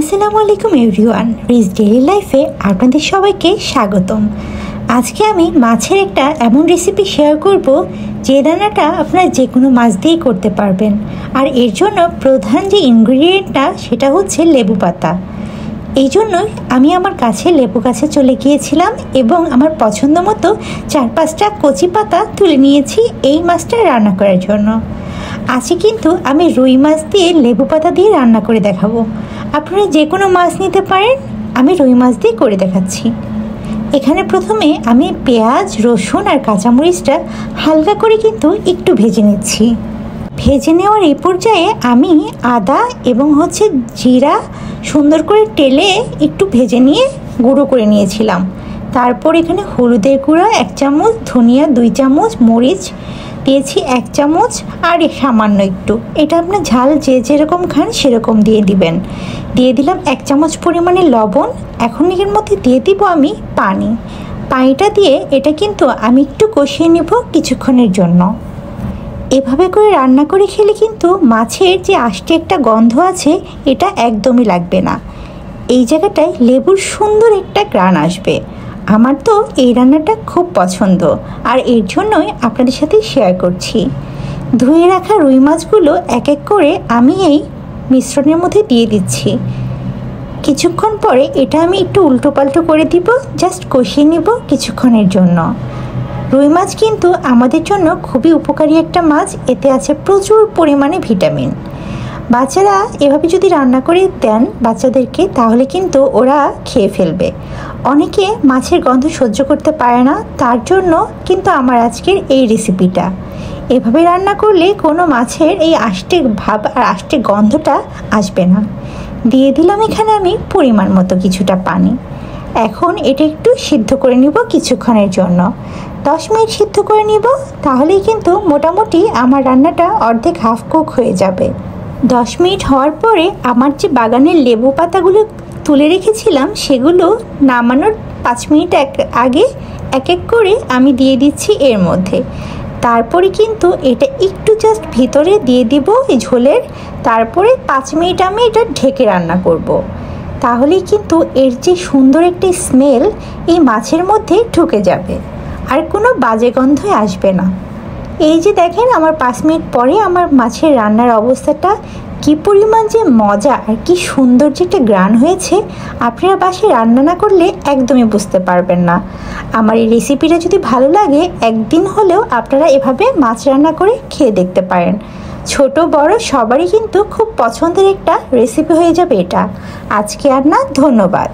আসসালামু আলাইকুম everyone, rich daily লাইফে আপনাদের সবাইকে স্বাগতম। আজকে আমি মাছের একটা এমন রেসিপি শেয়ার করব যে রান্নাটা আপনারা যে কোনো মাছ দিয়েই করতে পারবেন। আর এর জন্য প্রধান যে ইনগ্রিডিয়েন্টটা সেটা হচ্ছে লেবু পাতা। এই জন্যই আমি আমার কাছে লেবু গাছে চলে গিয়েছিলাম এবং আমার পছন্দ মতো 4-5টা কচি পাতা তুলে নিয়েছি এই মাছটা রান্না করার জন্য। আজকে কিন্তু আমি রুই মাছ দিয়ে লেবু পাতা দিয়ে রান্না করে দেখাবো। আপনারা যে কোনো মাছ নিতে পারেন, আমি রুই মাছ দিয়ে করে দেখাচ্ছি। এখানে প্রথমে আমি পেঁয়াজ, রসুন আর কাঁচামরিচটা হালকা করে কিন্তু একটু ভেজে নিচ্ছি। ভেজে নেওয়ার এই পর্যায়ে আমি আদা এবং জিরা সুন্দর করে তেলে একটু ভেজে নিয়ে গুঁড়ো করে নিয়েছিলাম। তারপর এখানে হলুদের গুঁড়া 1 চামচ, ধনিয়া 2 চামচ, মরিচ দিয়েছি 1 চামচ আর সামান্য একটু, এটা আপনার ঝাল যে যেরকম খান সেরকম দিয়ে দিবেন। দিয়ে দিলাম 1 চামচ পরিমাণে লবণ। এখন এর মধ্যে দিয়ে দিব আমি পানিটা দিয়ে এটা কিন্তু আমি একটু কষিয়ে নেব কিছুক্ষণের জন্য। এভাবে করে রান্না করে খেলে কিন্তু মাছের যে আষ্টে একটা গন্ধ আছে এটা একদমই লাগবে না। এই জায়গাটায় লেবুর সুন্দর একটা ঘ্রাণ আসবে। আমার তো এই রান্নাটা খুব পছন্দ আর এর জন্যই আপনাদের সাথে শেয়ার করছি। ধুয়ে রাখা রুই মাছগুলো এক এক করে আমি এই মিশ্রণের মধ্যে দিয়ে দিচ্ছি। কিছুক্ষণ পরে এটা আমি একটু উল্টো পাল্টো করে দিব, জাস্ট কষিয়ে নিব কিছুক্ষণের জন্য। রুই মাছ কিন্তু আমাদের জন্য খুবই উপকারী একটা মাছ, এতে আছে প্রচুর পরিমাণে ভিটামিন। বাচ্চারা এভাবে যদি রান্না করে দেন বাচ্চাদেরকে তাহলে কিন্তু ওরা খেয়ে ফেলবে। অনেকে মাছের গন্ধ সহ্য করতে পারে না, তার জন্য কিন্তু আমার আজকের এই রেসিপিটা। এভাবে রান্না করলে কোনো মাছের এই আষ্টে ভাব আর আষ্টে গন্ধটা আসবে না। দিয়ে দিলাম এখানে আমি পরিমাণ মতো কিছুটা পানি। এখন এটা একটু সিদ্ধ করে নিব কিছুক্ষণের জন্য। 10 মিনিট সিদ্ধ করে নিব, তাহলেই কিন্তু মোটামুটি আমার রান্নাটা অর্ধেক হাফ কুক হয়ে যাবে। 10 মিনিট হওয়ার পরে আমার যে বাগানের লেবু পাতাগুলো তুলে রেখেছিলাম সেগুলো নামানোর 5 মিনিট আগে এক এক করে আমি দিয়ে দিচ্ছি এর মধ্যে। তারপরে কিন্তু এটা একটু জাস্ট ভিতরে দিয়ে দিব এই ঝোলের। তারপরে 5 মিনিট আমি এটা ঢেকে রান্না করব। তাহলেই কিন্তু এর যে সুন্দর একটি স্মেল এই মাছের মধ্যে ঢুকে যাবে আর কোনো বাজে গন্ধই আসবে না। এই যে দেখেন আমার 5 মিনিট পরে আমার মাছের রান্নার অবস্থাটা কি পরিমাণ যে মজা আর কি সুন্দর যে একটা ঘ্রাণ হয়েছে, আপনারা বাসায় রান্না না করলে একদমই বুঝতে পারবেন না। আমার এই রেসিপিটা যদি ভালো লাগে একদিন হলেও আপনারা এভাবে মাছ রান্না করে খেয়ে দেখতে পারেন। ছোট বড় সবারই কিন্তু খুব পছন্দের একটা রেসিপি হয়ে যাবে এটা। আজকে আর না, ধন্যবাদ।